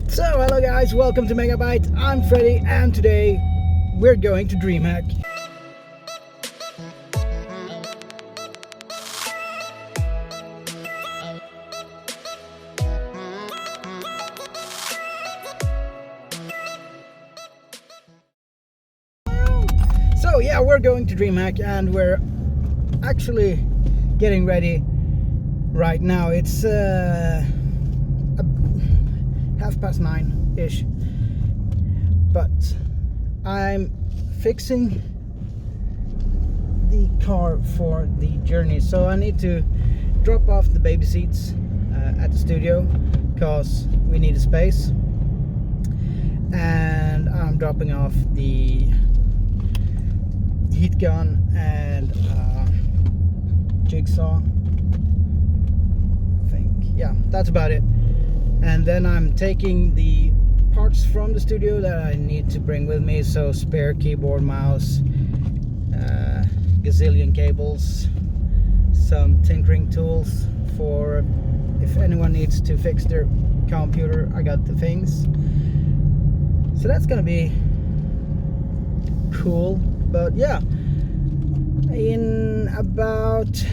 So hello guys, welcome to Megabyte. I'm Freddy and today we're going to DreamHack. So yeah, we're going to DreamHack and we're actually getting ready right now. It's 9:30-ish, but I'm fixing the car for the journey, so I need to drop off the baby seats at the studio because we need a space, and I'm dropping off the heat gun and jigsaw. I think, yeah, that's about it. And then I'm taking the parts from the studio that I need to bring with me, so spare keyboard, mouse, gazillion cables, some tinkering tools for if anyone needs to fix their computer. I got the things, so that's gonna be cool. But yeah, in about,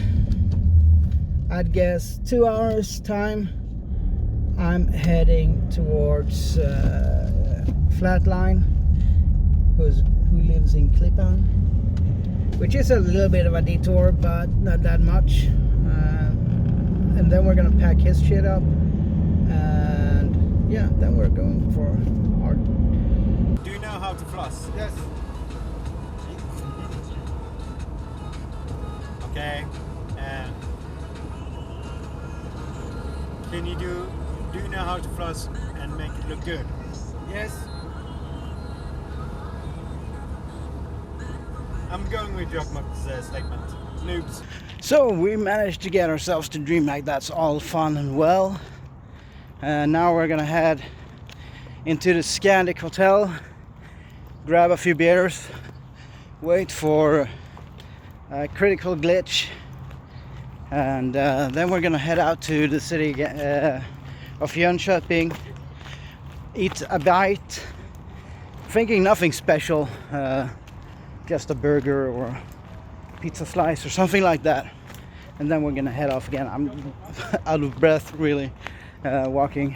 I'd guess, 2 hours time, I'm heading towards Flatline, who lives in Klippan, which is a little bit of a detour, but not that much. And then we're gonna pack his shit up, and yeah, then we're going for our... Do you know how to floss? Yes. Okay. Can you do you know how to floss and make it look good? Yes. I'm going with Jockmock's statement. Noobs. So we managed to get ourselves to DreamHack. That's all fun and well. Now we're gonna head into the Scandic hotel, grab a few beers, wait for a critical glitch, and then we're gonna head out to the city of Jönköping, eat a bite, thinking nothing special, just a burger or a pizza slice or something like that, and then we're gonna head off again. I'm out of breath really, walking.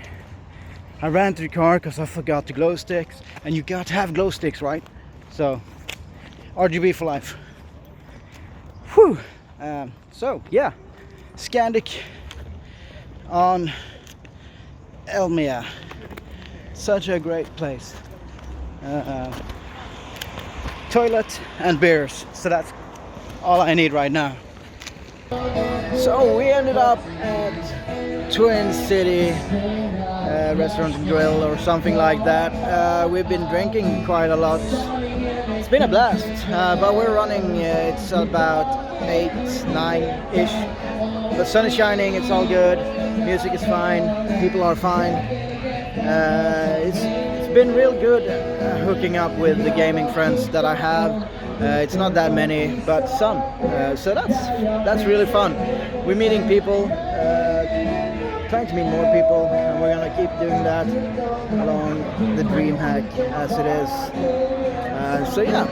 I ran to the car because I forgot the glow sticks, and you got to have glow sticks, right? So RGB for life. Whew. So yeah, Scandic on Elmia, such a great place. Toilet and beers, so that's all I need right now. So we ended up at Twin City Restaurant and Grill or something like that. We've been drinking quite a lot. It's been a blast, but we're running, it's about 8, 9-ish. The sun is shining, it's all good, music is fine, people are fine. It's been real good hooking up with the gaming friends that I have. It's not that many, but some. So that's really fun. We're meeting people, trying to meet more people, and we're gonna keep doing that along the DreamHack as it is. So yeah,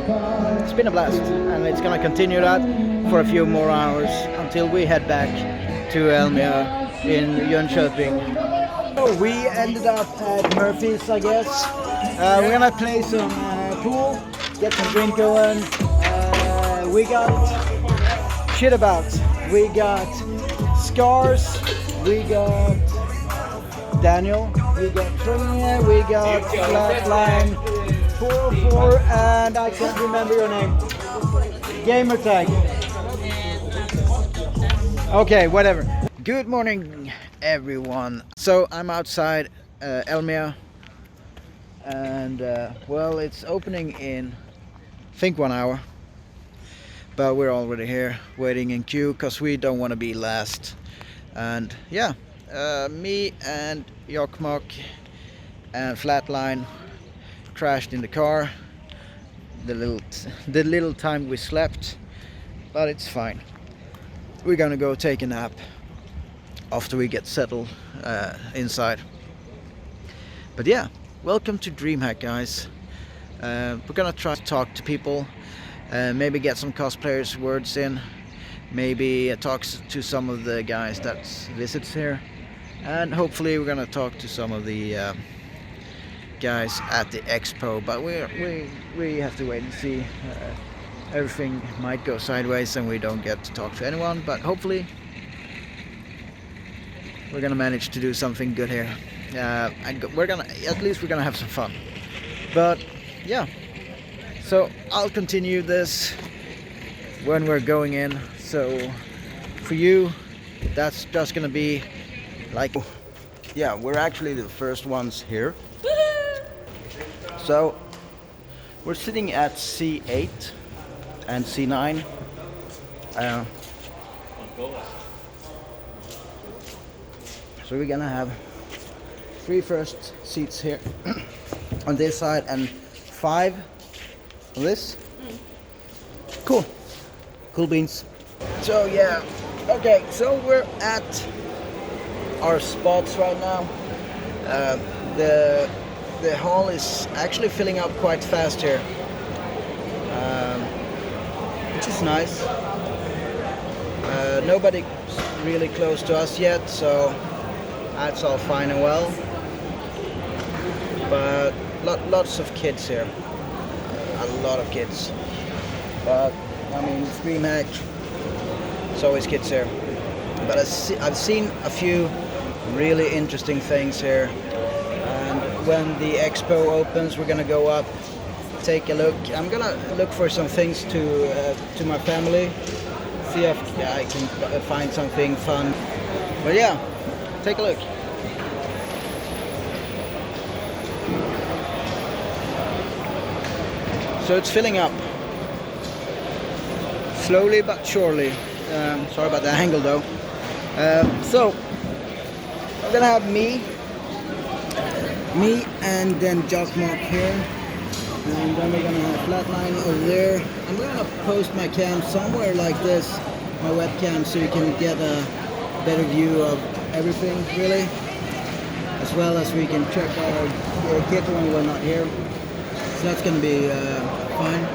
it's been a blast, and it's gonna continue that for a few more hours until we head back to Elmia in Jönköping. So we ended up at Murphy's, I guess. We're gonna play some pool, get some drink going. We got shit about. We got Scars. We got Daniel. We got Trinity. We got Flatline 404, and I can't remember your name. Gamertag. Okay, whatever. Good morning, everyone. So I'm outside Elmia, and well, it's opening in, I think, 1 hour, but we're already here waiting in queue because we don't want to be last. And yeah, me and Jockmock and Flatline crashed in the car the little time we slept, but it's fine. We're gonna go take a nap after we get settled inside. But yeah, welcome to DreamHack, guys. We're gonna try to talk to people, maybe get some cosplayers' words in, maybe talk to some of the guys that visits here, and hopefully we're gonna talk to some of the guys at the expo. But we have to wait and see. Everything might go sideways and we don't get to talk to anyone, but hopefully we're gonna manage to do something good here. And we're gonna have some fun. But yeah, so I'll continue this when we're going in. So for you, that's just gonna be like, yeah, we're actually the first ones here. So we're sitting at C8 and C9. So we're gonna have 3 first seats here on this side and 5 on this. Cool beans. So yeah, okay, so we're at our spots right now. The hall is actually filling up quite fast here, which is nice. Nobody's really close to us yet, so that's all fine and well. But lots of kids here, a lot of kids. But I mean, it's DreamHack, it's always kids here. But I've seen a few really interesting things here. And when the expo opens, we're gonna go up, take a look. I'm gonna look for some things to my family, see if I can find something fun. But yeah, take a look. So it's filling up, slowly but surely. Sorry about the angle though. So I'm gonna have me and then Jock Mark here, and then we're gonna have Flatline over there. I'm gonna post my cam somewhere like this, my webcam, so you can get a better view of everything really, as well as we can check our kit when we're not here. So that's gonna be fine.